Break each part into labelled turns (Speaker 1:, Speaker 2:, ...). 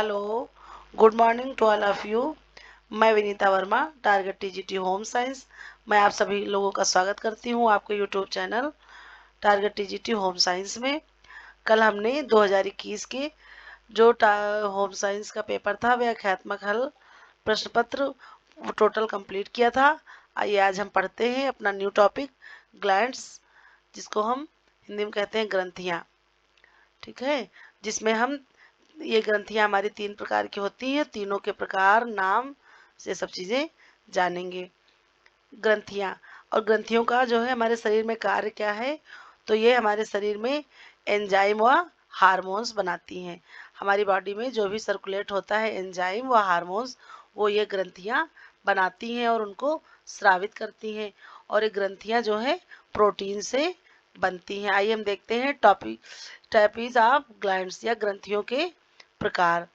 Speaker 1: Hello, good morning to all of you. मैं Vinita Verma, target TGT home science. मैं आप सभी लोगों का स्वागत करती हूँ आपके YouTube channel target TGT home science में। कल हमने 2021 के जो होम साइंस का पेपर था व्याख्यात्मक हल प्रश्न पत्र वो टोटल कंप्लीट किया था। आइए आज हम पढ़ते हैं अपना न्यू टॉपिक ग्लैंड्स, जिसको हम हिंदी में कहते हैं ग्रंथियाँ। ठीक है, जिसमें हम ये ग्रंथियां हमारी 3 प्रकार की होती हैं, तीनों के प्रकार नाम से सब चीजें जानेंगे। ग्रंथियां और ग्रंथियों का जो है हमारे शरीर में कार्य क्या है, तो ये हमारे शरीर में एंजाइम व हार्मोन्स बनाती हैं। हमारी बॉडी में जो भी सर्कुलेट होता है एंजाइम व हार्मोन्स, वो ये ग्रंथियां बनाती हैं और उनको स्रावित करती हैं। और ये ग्रंथियां जो है प्रोटीन से बनती हैं। आइए हम देखते हैं टाइप्स ऑफ ग्लैंड्स या ग्रंथियों के प्रकार।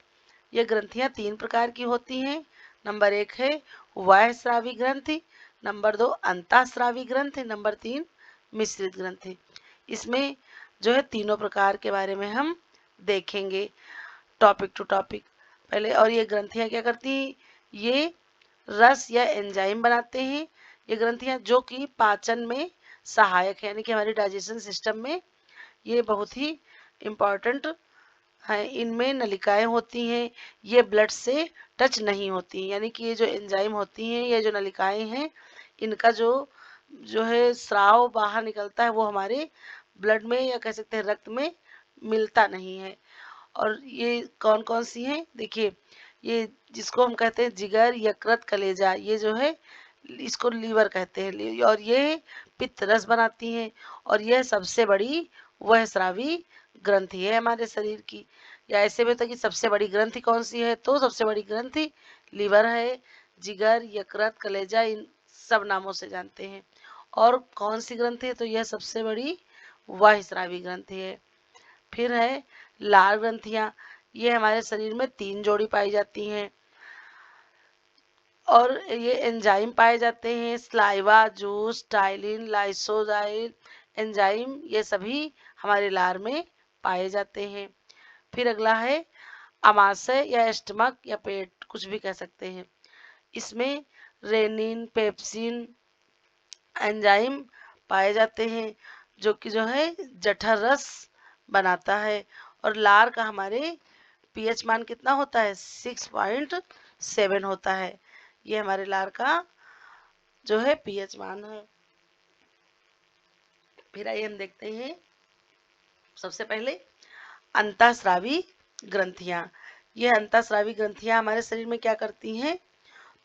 Speaker 1: ये ग्रंथियां 3 प्रकार की होती हैं। नंबर 1 है बाह्यस्रावी ग्रंथि, नंबर 2 अंतःस्रावी ग्रंथि, नंबर 3 मिश्रित ग्रंथि। इसमें जो है तीनों प्रकार के बारे में हम देखेंगे टॉपिक टू टॉपिक पहले। और ये ग्रंथियां क्या करती हैं, ये रस या एंजाइम बनाते हैं। ये ग्रंथियां जो कि पाचन में सहायक है, यानी कि हमारे डाइजेशन सिस्टम में ये बहुत ही इम्पॉर्टेंट है। इनमें नलिकाएं होती हैं, ये ब्लड से टच नहीं होती हैं, यानी कि ये जो एंजाइम होती हैं, ये जो नलिकाएं हैं, इनका जो जो है स्राव बाहर निकलता है वो हमारे ब्लड में या कह सकते हैं रक्त में मिलता नहीं है। और ये कौन कौन सी हैं, देखिए, ये जिसको हम कहते हैं जिगर, यकृत, कलेजा, ये जो है इसको लीवर कहते हैं। और ये पित्त रस बनाती हैं। और यह सबसे बड़ी वह स्रावी ग्रंथि है हमारे शरीर की। या ऐसे में तो कि सबसे बड़ी ग्रंथि कौन सी है, तो सबसे बड़ी ग्रंथि लीवर है। जिगर, यकृत, कलेजा, इन सब नामों से जानते हैं। और कौन सी ग्रंथि है, तो यह सबसे बड़ी वाह स्रावी ग्रंथि है। फिर है लार ग्रंथियां। ये हमारे शरीर में 3 जोड़ी पाई जाती हैं और ये एंजाइम पाए जाते हैं, स्लाइवा, जूस, टाइलिन, लाइसोजाइल एंजाइम, ये सभी हमारे लार में पाए जाते हैं। फिर अगला है अमाशय या स्टमक या पेट, कुछ भी कह सकते हैं। इसमें रेनिन, पेप्सिन एंजाइम पाए जाते हैं, जो कि जो है जठर रस बनाता है। और लार का हमारे पीएच मान कितना होता है, 6.7 होता है। ये हमारे लार का जो है पीएच मान है। फिर आइए हम देखते हैं सबसे पहले अंतःस्रावी ग्रंथियां। ये अंतःस्रावी ग्रंथियां हमारे शरीर में क्या करती हैं,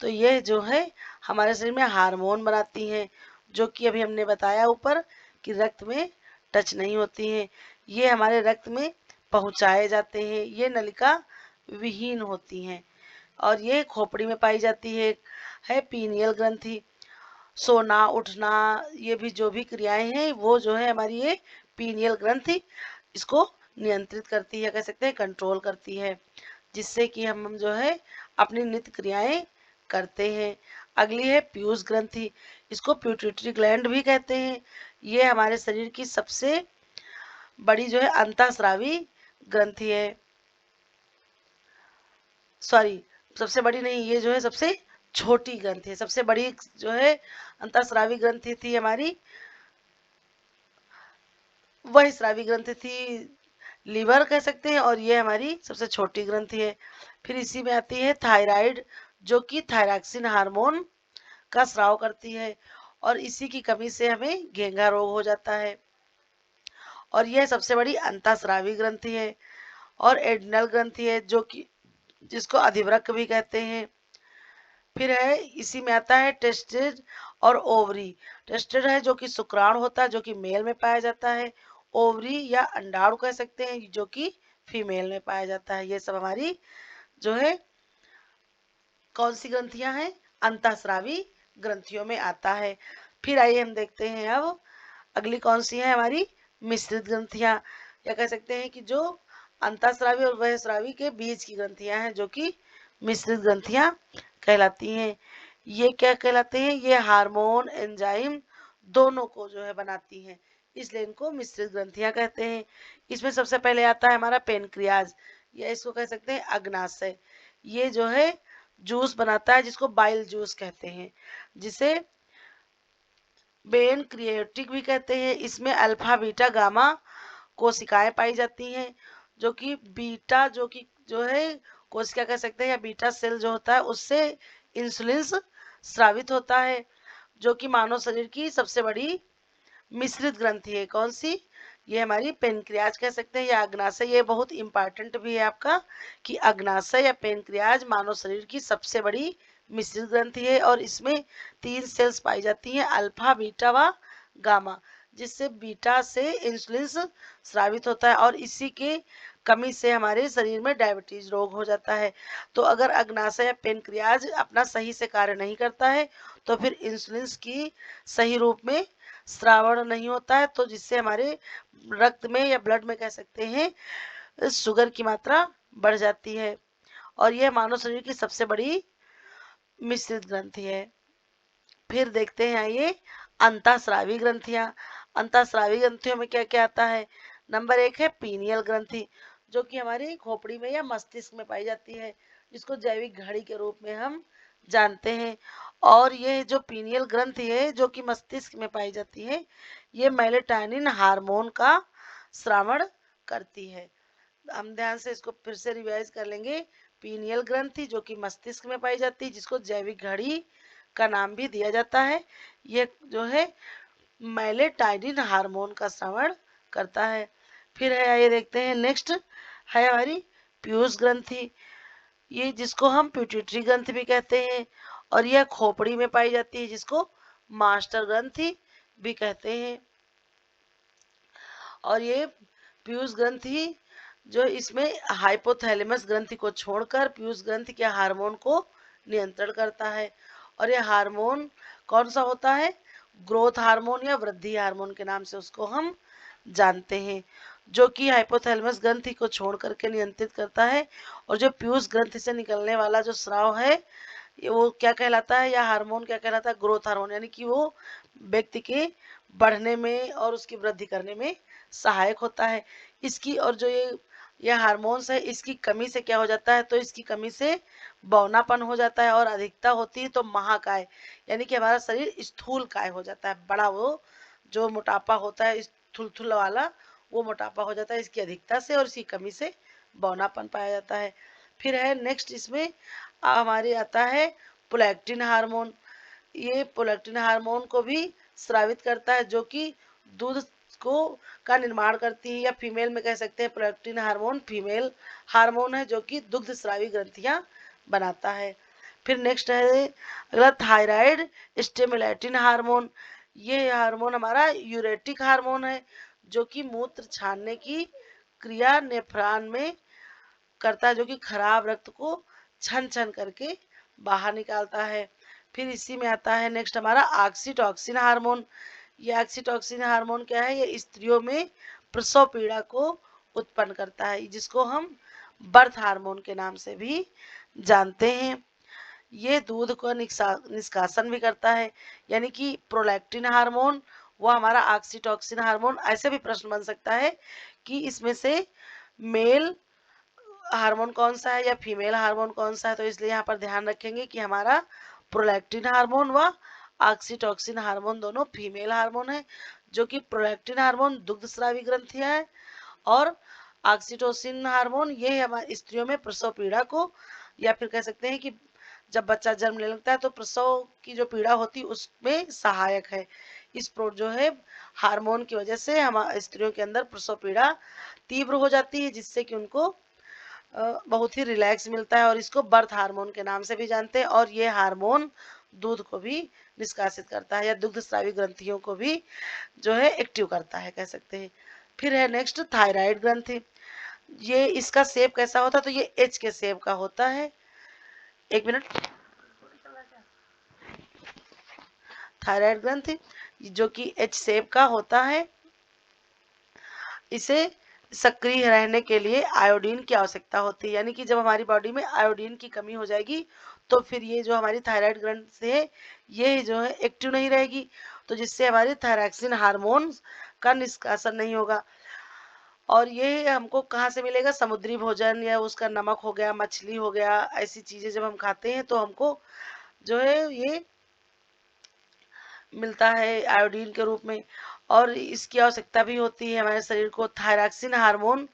Speaker 1: तो ये जो है हमारे शरीर में हार्मोन बनाती हैं, जो कि अभी हमने बताया ऊपर कि रक्त में टच नहीं होती हैं। ये हमारे रक्त में पहुंचाए जाते हैं। ये नलिका विहीन होती हैं और ये खोपड़ी में पाई जाती है पीनियल ग्रंथि। सोना, उठना, ये भी जो भी क्रियाएं हैं वो जो है हमारी ये पीनियल ग्रंथि इसको नियंत्रित करती है, कह सकते हैं कंट्रोल करती है, जिससे कि हम जो है अपनी नित्य क्रियाएं करते हैं। अगली है पीयूष ग्रंथि, इसको प्यूटिटरी ग्लैंड भी कहते हैं। ये हमारे शरीर की सबसे बड़ी जो है अंतःस्रावी ग्रंथि है। सॉरी, सबसे बड़ी नहीं, ये जो है सबसे छोटी ग्रंथि है। सबसे बड़ी जो है अंतःस्रावी ग्रंथि थी हमारी, वह स्रावी ग्रंथि थी लीवर कह सकते हैं, और ये हमारी सबसे छोटी ग्रंथि है। फिर इसी में आती है थायराइड, जो कि थायरॉक्सिन हार्मोन का स्राव करती है और इसी की कमी से हमें घेंघा रोग हो जाता है। और यह सबसे बड़ी अंतःस्रावी ग्रंथि है। और एड्रिनल ग्रंथि है, जो कि जिसको अधिवृक्क भी कहते हैं। फिर है इसी में आता है टेस्टेड और ओवरी। टेस्टेड है जो कि शुक्राणु होता है, जो कि मेल में पाया जाता है। ओवरी या अंडाणु कह सकते हैं, जो कि फीमेल में पाया जाता है। ये सब हमारी जो है कौन सी ग्रंथियां हैं, अंतःस्रावी ग्रंथियों में आता है। फिर आइए हम देखते हैं अब अगली कौन सी है हमारी मिश्रित ग्रंथियां, या कह सकते हैं कि जो अंतःस्रावी और बहिःस्रावी के बीच की ग्रंथियां हैं, जो कि मिश्रित ग्रंथियां कहलाती हैं। ये क्या कहलाते हैं, ये हार्मोन एंजाइम दोनों को जो है बनाती हैं, इसलिए इनको मिश्रित ग्रंथियां कहते हैं। इसमें सबसे पहले आता है हमारा पेनक्रियाज। या इसको कह सकते हैं अग्नाशय। ये जो है जूस बनाता है जिसको बाइल जूस कहते हैं, जिसे पेनक्रियाटिक भी कहते हैं। इसमें अल्फा बीटा गामा कोशिकाएं पाई जाती हैं, जो कि बीटा जो है कोशिका कह सकते हैं, या बीटा सेल जो होता है उससे इंसुलिन स्रावित होता है, जो कि मानव शरीर की सबसे बड़ी मिश्रित ग्रंथि है। कौन सी? ये हमारी पेनक्रियाज कह सकते हैं, या अग्नाशय। ये बहुत इंपॉर्टेंट भी है आपका कि अग्नाशय या पेनक्रियाज मानव शरीर की सबसे बड़ी मिश्रित ग्रंथि है, और इसमें 3 सेल्स पाई जाती हैं, अल्फा बीटा व गामा, जिससे बीटा से इंसुलिन स्रावित होता है, और इसी के कमी से हमारे शरीर में डायबिटीज रोग हो जाता है। तो अगर अग्नाशय या पेनक्रियाज अपना सही से कार्य नहीं करता है तो फिर इंसुलिन की सही रूप में श्रावण नहीं होता है, तो जिससे हमारे रक्त में या ब्लड में कह सकते हैं शुगर की मात्रा बढ़ जाती है, और यह मानव शरीर की सबसे बड़ी मिश्रित ग्रंथि है। फिर देखते हैं आइए अंतःस्रावी ग्रंथियां। अंतःस्रावी ग्रंथियों में क्या क्या आता है? नंबर 1 है पीनियल ग्रंथि, जो कि हमारी खोपड़ी में या मस्तिष्क में पाई जाती है, जिसको जैविक घड़ी के रूप में हम जानते हैं। और ये जो पीनियल ग्रंथि है जो कि मस्तिष्क में पाई जाती है, ये मेलेटोनिन हार्मोन का स्रावण करती है। हम ध्यान से इसको फिर से रिवाइज कर लेंगे। पीनियल ग्रंथि जो कि मस्तिष्क में पाई जाती है, जिसको जैविक घड़ी का नाम भी दिया जाता है, ये जो है मेलेटोनिन हार्मोन का स्रावण करता है। फिर है, ये देखते हैं नेक्स्ट है हमारी पीयूष ग्रंथि, ये जिसको हम पिट्यूटरी ग्रंथि भी कहते हैं, और यह खोपड़ी में पाई जाती है, जिसको मास्टर ग्रंथि भी कहते हैं। और ये पीयूष ग्रंथि जो इसमें हाइपोथैलेमस ग्रंथि को छोड़कर पीयूष ग्रंथि के हार्मोन को नियंत्रण करता है। और ये हार्मोन कौन सा होता है? ग्रोथ हार्मोन या वृद्धि हार्मोन के नाम से उसको हम जानते हैं, जो कि हाइपोथैलेमस ग्रंथि को छोड़ करके नियंत्रित करता है। और जो पीयूष ग्रंथि से निकलने वाला जो स्राव है, वो क्या कहलाता है, या हार्मोन क्या कहलाता है? ग्रोथ हार्मोन, यानी कि वो व्यक्ति के बढ़ने में और उसकी वृद्धि करने में सहायक होता है। इसकी और जो ये हार्मोन्स है, इसकी कमी से क्या हो जाता है? तो इसकी कमी से बौनापन हो जाता है, और अधिकता होती है तो महाकाय, यानी कि हमारा शरीर स्थूल काय हो जाता है, बड़ा वो जो मोटापा होता है थुलथुल वाला, वो मोटापा हो जाता है इसकी अधिकता से, और इसकी कमी से बौनापन पाया जाता है। फिर है नेक्स्ट, इसमें हमारे आता है प्रोलैक्टिन हार्मोन। ये प्रोलैक्टिन हार्मोन को भी स्रावित करता है, जो कि दूध को का निर्माण करती है, या फीमेल में कह सकते हैं प्रोलैक्टिन हार्मोन फीमेल हार्मोन है, जो कि दुग्ध स्रावी ग्रंथियां बनाता है। फिर नेक्स्ट है अगला थायराइड स्टिमुलेटिन हार्मोन। ये हार्मोन हमारा यूरेटिक हार्मोन है, जो कि मूत्र छानने की क्रिया नेफ्रॉन में करता है, जो कि खराब रक्त को छन छन करके बाहर निकालता है। फिर इसी में आता है नेक्स्ट हमारा ऑक्सीटॉक्सिन हार्मोन। ये ऑक्सीटॉक्सिन हार्मोन क्या है? ये स्त्रियों में प्रसव पीड़ा को उत्पन्न करता है, जिसको हम बर्थ हार्मोन के नाम से भी जानते हैं। ये दूध को निष्कासन भी करता है, यानी कि प्रोलैक्टिन हार्मोन वो हमारा ऑक्सीटॉक्सिन हार्मोन। ऐसे भी प्रश्न बन सकता है कि इसमें से मेल हार्मोन कौन सा है या फीमेल हार्मोन कौन सा है, तो इसलिए यहाँ पर ध्यान रखेंगे कि हमारा प्रोलैक्टिन हार्मोन व ऑक्सीटॉक्सिन हार्मोन दोनों फीमेल हार्मोन है, जो कि प्रोलैक्टिन हार्मोन दुग्ध स्रावी ग्रंथियां है, और ऑक्सीटोसिन हार्मोन ये हमारी स्त्रियों में प्रसव पीड़ा को, या फिर कह सकते हैं कि जब बच्चा जन्म ले लगता है तो प्रसव की जो पीड़ा होती है उसमें सहायक है। इस प्रो जो है हार्मोन की वजह से हम स्त्रियों के अंदर प्रसव पीड़ा तीव्र हो जाती है, जिससे कि उनको बहुत ही रिलैक्स मिलता है, और इसको बर्थ हार्मोन के नाम से भी जानते हैं। और ये हार्मोन दूध को भी निष्कासित करता है, या दुग्ध स्रावी ग्रंथियों को भी जो है एक्टिव करता है, कह सकते हैं। फिर है नेक्स्ट थायराइड ग्रंथि। ये इसका शेप कैसा होता है? तो ये एच के शेप का होता है। एक मिनट। थायराइड ग्रंथि जो कि एच शेप का होता है, इसे सक्रिय रहने के लिए आयोडीन की आवश्यकता होती है, यानी कि जब हमारी बॉडी में आयोडीन की कमी हो जाएगी तो फिर ये जो हमारी थायराइड ग्रंथि है ये जो है एक्टिव नहीं रहेगी, तो जिससे हमारी थायरॉक्सिन हार्मोन का निष्कासन नहीं होगा। और ये हमको कहाँ से मिलेगा? समुद्री भोजन या उसका नमक हो गया, मछली हो गया, ऐसी चीजें जब हम खाते हैं तो हमको जो है ये मिलता है आयोडीन के रूप में। और इसकी आवश्यकता भी होती है हमारे शरीर को। थायरॉक्सिन हार्मोन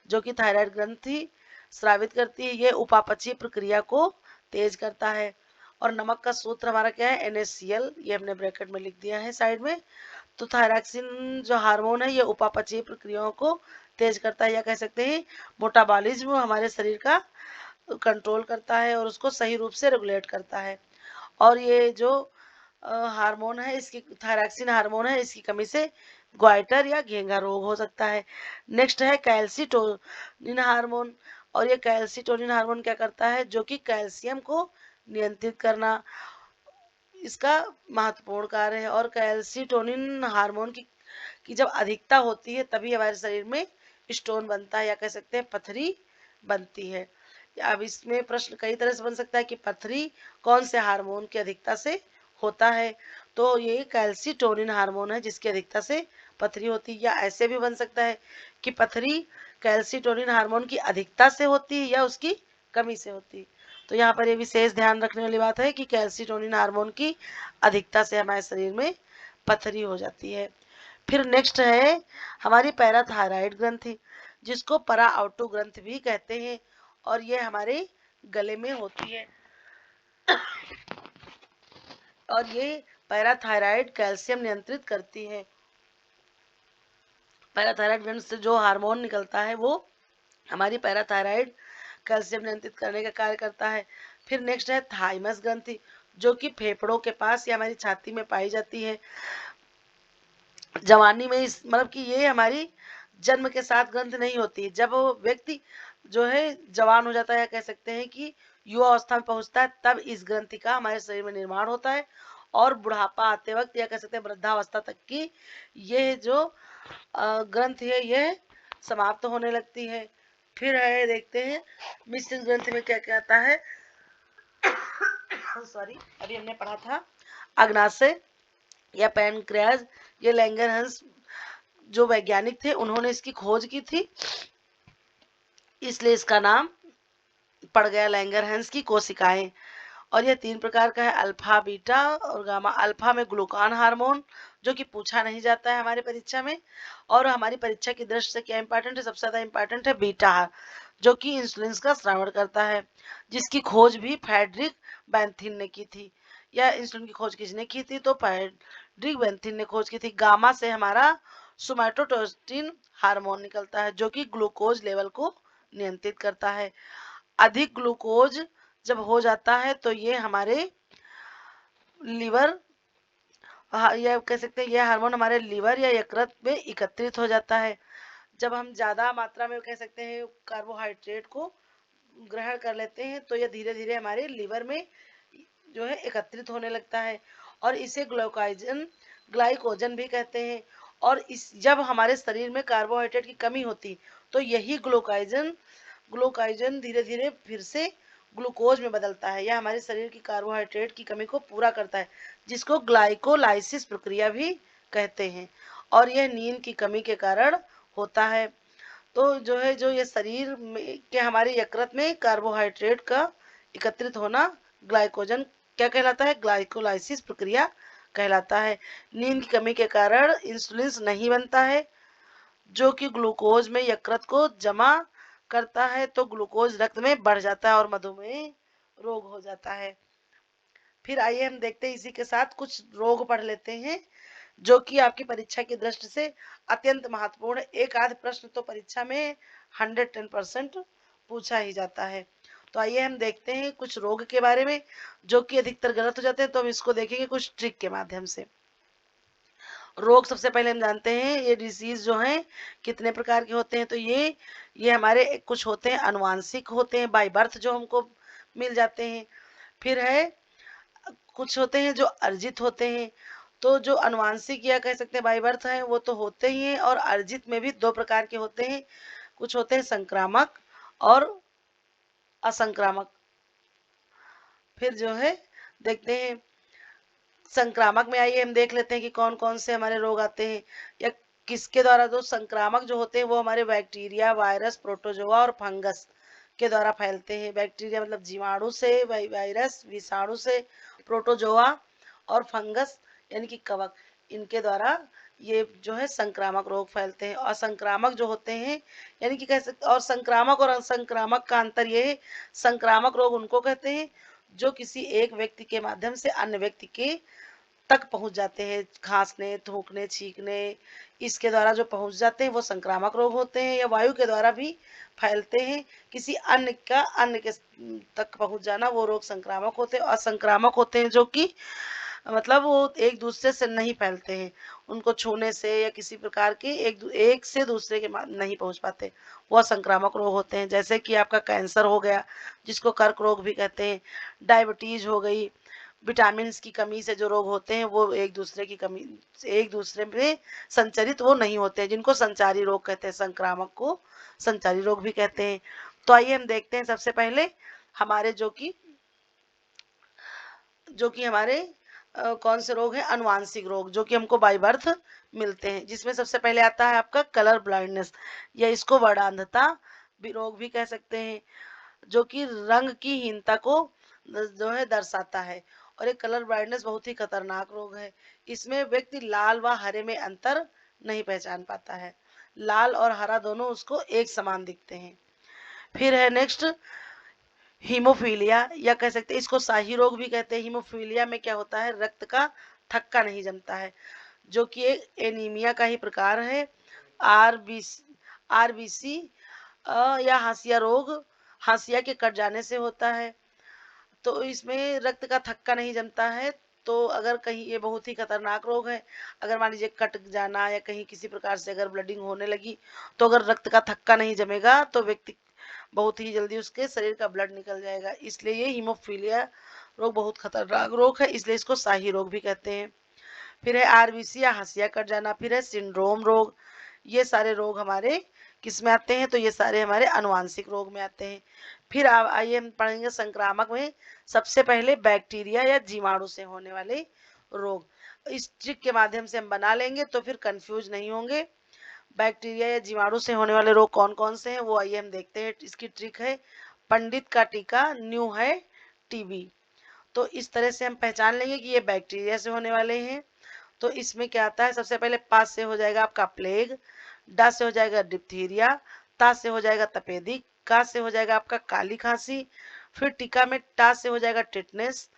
Speaker 1: जो कि थायराइड ग्रंथि स्रावित करती है, ये उपापचयी प्रक्रिया को तेज करता है। और नमक का सूत्र हमारा क्या है? NaCl, ये हमने ब्रैकेट में लिख दिया है साइड में। तो थायरॉक्सिन जो हार्मोन है ये उपापचयी प्रक्रियाओं को तेज करता है, या कह सकते हैं मोटाबॉलिज्म हमारे शरीर का कंट्रोल करता है और उसको सही रूप से रेगुलेट करता है। और ये जो हार्मोन है, इसकी थायरॉक्सिन हार्मोन है, इसकी कमी से ग्वाइटर या घेंघा रोग हो सकता है। नेक्स्ट है कैल्सीटोनिन हार्मोन। और ये कैल्सीटोनिन हार्मोन क्या करता है? जो कि कैल्शियम को नियंत्रित करना इसका महत्वपूर्ण कार्य है। और कैल्सीटोनिन हार्मोन की जब अधिकता होती है तभी हमारे शरीर में स्टोन बनता है, या कह सकते हैं पथरी बनती है। अब इसमें प्रश्न कई तरह से बन सकता है कि पथरी कौन से हार्मोन की अधिकता से होता है? तो ये कैल्सीटोनिन हार्मोन है जिसकी अधिकता से पथरी होती है। या ऐसे भी बन सकता है कि पथरी कैल्सीटोनिन हार्मोन की अधिकता से होती है या उसकी कमी से होती है। तो यहाँ पर ये विशेष ध्यान रखने वाली बात है कि कैल्सीटोनिन हार्मोन की अधिकता से हमारे शरीर में पथरी हो जाती है। फिर नेक्स्ट है हमारी पैराथायराइड ग्रंथि, जिसको परा आउटो ग्रंथि भी कहते हैं। और ये हमारे गले में होती है। और ये पैराथायराइड कैल्शियम नियंत्रित करती है। पैराथायराइड ग्रंथि से जो हार्मोन निकलता है वो हमारी पैराथायराइड कैल्शियम नियंत्रित करने का कार्य करता है। फिर नेक्स्ट है थाइमस ग्रंथि, जो कि फेफड़ों के पास या हमारी छाती में पाई जाती है। जवानी में इस मतलब कि ये हमारी जन्म के साथ ग्रंथ नहीं होती है। जब वो व्यक्ति जो है जवान हो जाता है, कह सकते हैं कि युवा अवस्था में पहुंचता है, तब इस ग्रंथि का हमारे शरीर में निर्माण होता है। और बुढ़ापा आते वक्त या कह सकते हैं वृद्धावस्था तक की ये जो ग्रंथि है ये समाप्त होने लगती है। फिर है देखते हैं मिश्रित ग्रंथि में क्या क्या आता है। सॉरी, अभी हमने पढ़ा था अग्नाशय या पैनक्रियाज। ये लैंगरहंस जो वैज्ञानिक थे उन्होंने इसकी खोज की थी, इसलिए इसका नाम पड़ गया लैंगरहंस की कोशिकाएं। और यह 3 प्रकार का है, अल्फा, बीटा और गामा। अल्फा में ग्लूकान हार्मोन, जो कि पूछा नहीं जाता है हमारी परीक्षा में। और हमारी परीक्षा की दृष्टि से क्या इंपॉर्टेंट है? सबसे ज्यादा इंपॉर्टेंट है बीटा, जो कि इंसुलिन का श्रवण करता है, जिसकी खोज भी फ्रेडरिक बैंथिन ने की थी। या इंसुलिन की खोज किसने की थी? तो फ्रेडरिक बैंथिन ने खोज की थी। गामा से हमारा सोमैटोस्टेटिन हार्मोन निकलता है, जो कि ग्लूकोज लेवल को नियंत्रित करता है। अधिक ग्लूकोज जब हो जाता है तो ये हमारे लीवर, या कह सकते हैं ये हार्मोन हमारे लीवर या यकृत में एकत्रित हो जाता है। जब हम ज्यादा मात्रा में कह सकते हैं कार्बोहाइड्रेट को ग्रहण कर लेते हैं तो यह धीरे धीरे हमारे लीवर में जो है एकत्रित होने लगता है। और इसे ग्लाइकोजन भी कहते हैं। और इस जब हमारे शरीर में कार्बोहाइड्रेट की कमी होती तो यही ग्लूकाइजन धीरे धीरे फिर से ग्लूकोज में बदलता है, या हमारे शरीर की कार्बोहाइड्रेट की कमी को पूरा करता है, जिसको ग्लाइकोलाइसिस प्रक्रिया भी कहते हैं। और यह नींद की कमी के कारण होता है। तो जो है जो ये शरीर में के हमारे यकृत में कार्बोहाइड्रेट का एकत्रित होना ग्लाइकोजन क्या कहलाता है? ग्लाइकोलाइसिस प्रक्रिया कहलाता है। नींद की कमी के कारण इंसुलिन नहीं बनता है, जो कि ग्लूकोज में यकृत को जमा करता है, तो ग्लूकोज रक्त में बढ़ जाता है और मधुमेह रोग हो जाता है। फिर आइए हम देखते हैं इसी के साथ कुछ रोग पढ़ लेते हैं जो कि आपकी परीक्षा की दृष्टि से अत्यंत महत्वपूर्ण है। एक आध प्रश्न तो परीक्षा में 110% पूछा ही जाता है। तो आइए हम देखते हैं कुछ रोग के बारे में जो कि अधिकतर गलत हो जाते हैं, तो हम इसको देखेंगे कुछ ट्रिक के माध्यम से। रोग सबसे पहले हम जानते हैं ये डिजीज जो है कितने प्रकार के होते हैं। तो ये हमारे कुछ होते हैं अनुवांशिक होते हैं, बाय बर्थ जो हमको मिल जाते हैं। फिर है कुछ होते हैं जो अर्जित होते हैं। तो जो अनुवांशिक या कह सकते हैं बाय बर्थ है वो तो होते ही हैं, और अर्जित में भी 2 प्रकार के होते हैं। कुछ होते हैं संक्रामक और असंक्रामक। फिर जो है देखते हैं संक्रामक में, आइए हम देख लेते हैं कि कौन कौन से हमारे रोग आते हैं। या किसके द्वारा? जो संक्रामक जो होते हैं वो हमारे बैक्टीरिया, वायरस, प्रोटोजोआ और फंगस के द्वारा फैलते हैं। बैक्टीरिया मतलब जीवाणु से, वायरस विषाणु से, प्रोटोजोआ और फंगस यानी कि कवक, इनके द्वारा ये जो है संक्रामक रोग फैलते हैं। और संक्रामक जो होते हैं यानी कि कह सकते, और संक्रामक और असंक्रामक का अंतर ये है, संक्रामक रोग उनको कहते हैं जो किसी एक व्यक्ति के माध्यम से अन्य व्यक्ति के तक पहुंच जाते हैं। खांसने, थूकने, छींकने, इसके द्वारा जो पहुंच जाते हैं वो संक्रामक रोग होते हैं। या वायु के द्वारा भी फैलते हैं, किसी अन्य का अन्य के तक पहुंच जाना, वो रोग संक्रामक होते हैं। और संक्रामक होते हैं जो कि मतलब वो एक दूसरे से नहीं फैलते हैं, उनको छूने से या किसी प्रकार के एक से दूसरे के नहीं पहुंच पाते, वह संक्रामक रोग होते हैं। जैसे कि आपका कैंसर हो गया, जिसको कर्क रोग भी कहते हैं, डायबिटीज हो गई, विटामिन की कमी से जो रोग होते हैं वो एक दूसरे की कमी, एक दूसरे में संचरित वो नहीं होते हैं, जिनको संचारी रोग कहते हैं। संक्रामक को संचारी रोग भी कहते हैं। तो आइए हम देखते हैं सबसे पहले हमारे जो कि हमारे कौन से रोग हैं? अनुवांशिक रोग, जो कि हमको बाय बर्थ मिलते हैं, जिसमें सबसे पहले आता है आपका कलर ब्लाइंडनेस, या इसको वर्णांधता भी रोग भी कह सकते हैं, जो कि रंग की हीनता को जो है दर्शाता है। और एक कलर ब्लाइंडनेस बहुत ही खतरनाक रोग है। इसमें व्यक्ति लाल व हरे में अंतर नहीं पहचान पाता है, लाल और हरा दोनों उसको एक समान दिखते हैं। फिर है नेक्स्ट हीमोफीलिया, या कह सकते हैं इसको शाही रोग भी कहते हैं। हीमोफीलिया में क्या होता है? रक्त का थक्का नहीं जमता है, जो कि एक एनीमिया का ही प्रकार है। आरबीसी या हाशिया रोग हाशिया के कट जाने से होता है। तो इसमें रक्त का थक्का नहीं जमता है। तो अगर कहीं, ये बहुत ही खतरनाक रोग है, अगर मान लीजिए कट जाना या कहीं किसी प्रकार से अगर ब्लडिंग होने लगी, तो अगर रक्त का थक्का नहीं जमेगा तो व्यक्ति बहुत ही जल्दी उसके शरीर का ब्लड निकल जाएगा। इसलिए ये हीमोफीलिया रोग बहुत खतरनाक रोग है, इसलिए इसको शाही रोग भी कहते हैं। फिर है आरबीसी या हंसिया कट जाना, फिर है सिंड्रोम रोग। ये सारे रोग हमारे किस में आते हैं? तो ये सारे हमारे अनुवांशिक रोग में आते हैं। फिर आइए हम पढ़ेंगे संक्रामक में सबसे पहले बैक्टीरिया या जीवाणु से होने वाले रोग। इस ट्रिक के माध्यम से हम बना लेंगे तो फिर कंफ्यूज नहीं होंगे। बैक्टीरिया या जीवाणु से होने वाले रोग कौन कौन से हैं वो आइए हम देखते हैं। इसकी ट्रिक है पंडित का टीका न्यू है टीबी। तो इस तरह से हम पहचान लेंगे कि ये बैक्टीरिया से होने वाले हैं। तो इसमें क्या आता है? सबसे पहले पा से हो जाएगा आपका प्लेग, डा से हो जाएगा डिप्थीरिया, ता से हो जाएगा तपेदिक, का से हो जाएगा आपका काली खांसी, फिर टीका में टा से हो जाएगा टिटनेस।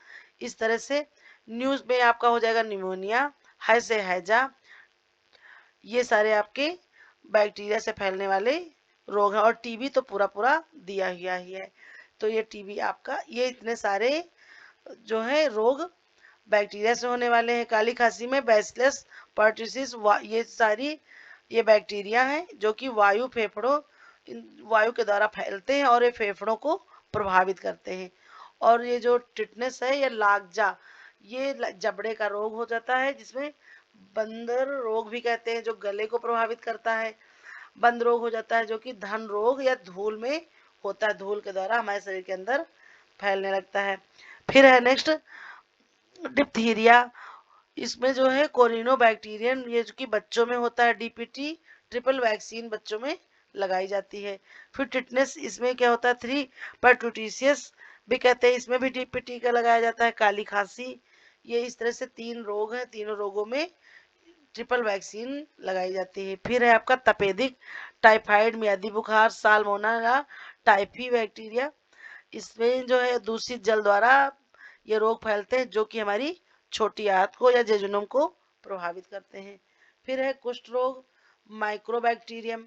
Speaker 1: इस तरह से न्यूज में आपका हो जाएगा निमोनिया, है से हैजा। ये सारे आपके बैक्टीरिया से फैलने वाले रोग हैं। और टीबी तो पूरा पूरा दिया हुआ ही है। तो ये टीबी आपका, ये इतने सारे जो है रोग बैक्टीरिया से होने वाले हैं। काली खांसी में बैसिलस पर्टुसिस, ये सारी ये बैक्टीरिया हैं जो कि वायु के द्वारा फैलते हैं और ये फेफड़ों को प्रभावित करते हैं। और ये जो टिटनेस है, ये लागजा, ये जबड़े का रोग हो जाता है, जिसमें बंदर रोग भी कहते हैं, जो गले को प्रभावित करता है। बंद रोग हो जाता है जो कि धन रोग या धूल में होता है, धूल के द्वारा हमारे शरीर के अंदर फैलने लगता है। फिर है नेक्स्ट डिप्थीरिया। इसमें जो है कोरिनो बैक्टीरियम, ये जो कि बच्चों में होता है। डीपीटी ट्रिपल वैक्सीन बच्चों में लगाई जाती है। फिर टिटनेस, इसमें क्या होता है? 3 परटूटिशियस भी कहते हैं, इसमें भी डीपीटी का लगाया जाता है। काली खांसी, ये इस तरह से 3 रोग हैं, तीनों रोगों में ट्रिपल वैक्सीन लगाई जाती है। फिर है आपका तपेदिक, टाइफाइड, मियादी बुखार, साल्मोनेला टाइफी बैक्टीरिया। इसमें जो है दूषित जल द्वारा ये रोग फैलते हैं, जो कि हमारी छोटी आंत को या जेजुनम को प्रभावित करते हैं। फिर है कुष्ठ रोग, माइक्रोबैक्टीरियम,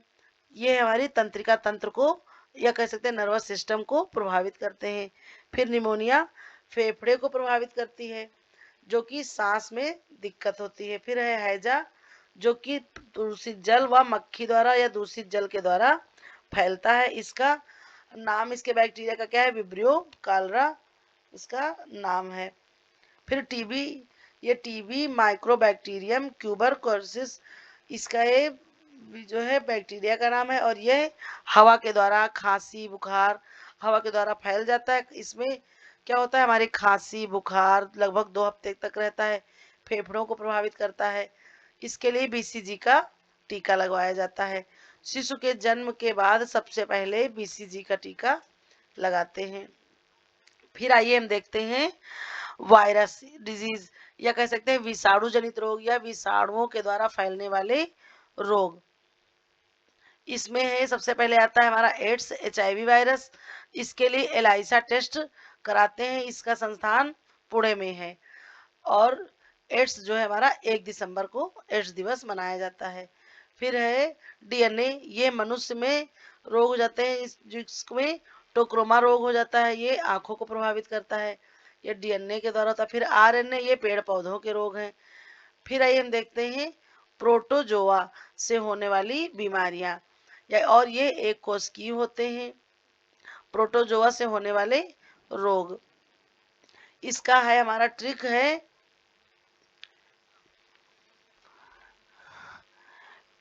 Speaker 1: ये हमारी तंत्रिका तंत्र को या कह सकते हैं नर्वस सिस्टम को प्रभावित करते हैं। फिर निमोनिया फेफड़े को प्रभावित करती है, जो कि सांस में दिक्कत होती है। फिर है हैजा, जो कि दूषित जल व मक्खी द्वारा या दूषित जल के द्वारा फैलता है। इसका नाम, इसके बैक्टीरिया का क्या है? विब्रियो कालरा इसका नाम है। फिर टीबी, ये टीबी माइक्रोबैक्टीरियम ट्यूबरकुलोसिस, इसका ये जो है बैक्टीरिया का नाम है। और यह हवा के द्वारा, खांसी बुखार हवा के द्वारा फैल जाता है। इसमें क्या होता है? हमारी खांसी बुखार लगभग 2 हफ्ते तक रहता है, फेफड़ों को प्रभावित करता है। इसके लिए बीसीजी का टीका लगवाया जाता है। शिशु के जन्म के बाद सबसे पहले बीसीजी का टीका लगाते हैं। फिर आइए हम देखते हैं वायरस डिजीज या कह सकते हैं विषाणु जनित रोग या विषाणुओं के द्वारा फैलने वाले रोग। इसमें है सबसे पहले आता है हमारा एड्स HIV वायरस। इसके लिए एलाइसा टेस्ट कराते हैं। इसका संस्थान पुणे में है। और एड्स जो है हमारा 1 दिसंबर को एड्स दिवस मनाया जाता है। फिर है DNA। ये मनुष्य में रोग हो जाते हैं जिसमें टोक्रोमा रोग हो जाता है। ये आंखों को प्रभावित करता है। ये DNA के द्वारा होता है। फिर RNA, ये पेड़ पौधों के रोग हैं। फिर आइए हम देखते हैं प्रोटोजोआ से होने वाली बीमारियां और ये एक कोशिकीय होते हैं। प्रोटोजोआ से होने वाले रोग, इसका है हमारा ट्रिक है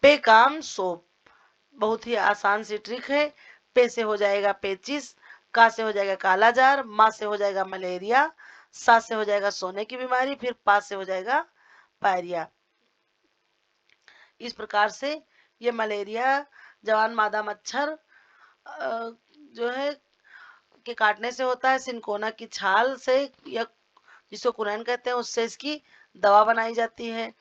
Speaker 1: पे काम सोप। बहुत ही आसान सी ट्रिक है। पे से हो जाएगा पेचिस, का से हो जाएगा कालाजार, मा से हो जाएगा मलेरिया, सा से हो जाएगा सोने की बीमारी, फिर पा से हो जाएगा पायरिया। इस प्रकार से ये मलेरिया जवान मादा मच्छर जो है के काटने से होता है। सिनकोना की छाल से या जिसको कुनैन कहते हैं उससे इसकी दवा बनाई जाती है।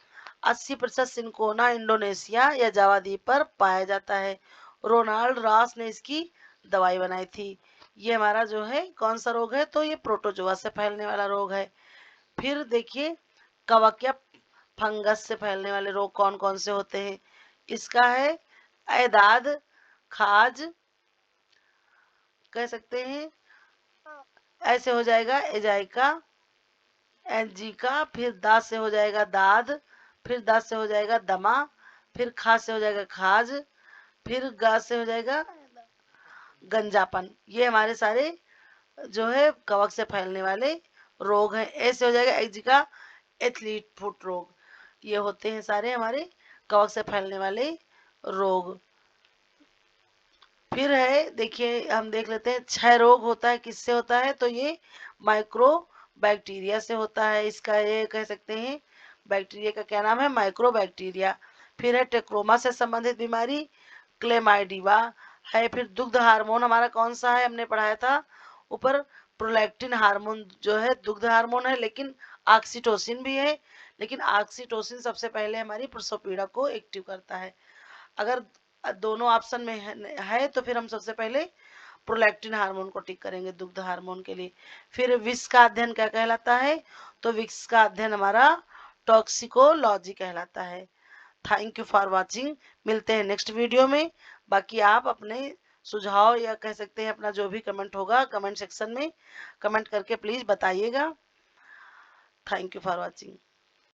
Speaker 1: 80% सिनकोना इंडोनेशिया या जावा द्वीप पर पाया जाता है। रोनाल्ड रॉस ने इसकी दवाई बनाई थी। ये हमारा जो है कौन सा रोग है, तो ये प्रोटोजोआ से फैलने वाला रोग है। फिर देखिए कवक या फंगस से फैलने वाले रोग कौन कौन से होते हैं। इसका है एदाद, खाज कह सकते हैं, ऐसे हो जाएगा एजाइका, एंजिका, फिर दांत से हो जाएगा दाद, फिर दांत से हो जाएगा दमा, फिर खाज से हो जाएगा खाज, फिर गा से हो जाएगा गंजापन। ये हमारे सारे जो है कवक से फैलने वाले रोग हैं। ऐसे हो जाएगा एजिका, एथलीट फुट रोग। ये होते हैं सारे हमारे कवक से फैलने वाले रोग। फिर है देखिए हम देख लेते हैं क्षय रोग होता है किससे होता है, तो ये माइक्रो बैक्टीरिया से होता है। इसका ये कह सकते हैं बैक्टीरिया का क्या नाम है, माइक्रो बैक्टीरिया। फिर है टेक्रोमा से संबंधित बीमारी क्लेमाइडिवा है। फिर दुग्ध हार्मोन हमारा कौन सा है, हमने पढ़ाया था ऊपर, प्रोलैक्टिन हार्मोन जो है दुग्ध हार्मोन है, लेकिन ऑक्सीटोसिन भी है। लेकिन ऑक्सीटोसिन सबसे पहले हमारी प्रसव पीड़ा को एक्टिव करता है। अगर दोनों ऑप्शन में है तो फिर हम सबसे पहले प्रोलैक्टिन हार्मोन को टिक करेंगे दुग्ध हार्मोन के लिए। फिर विक्स का अध्ययन क्या कहलाता है, तो विक्स का अध्ययन हमारा टॉक्सिकोलॉजी कहलाता है। Thank you for watching. मिलते हैं नेक्स्ट वीडियो में। बाकी आप अपने सुझाव या कह सकते हैं अपना जो भी कमेंट होगा कमेंट सेक्शन में कमेंट करके प्लीज बताइएगा। Thank you for watching.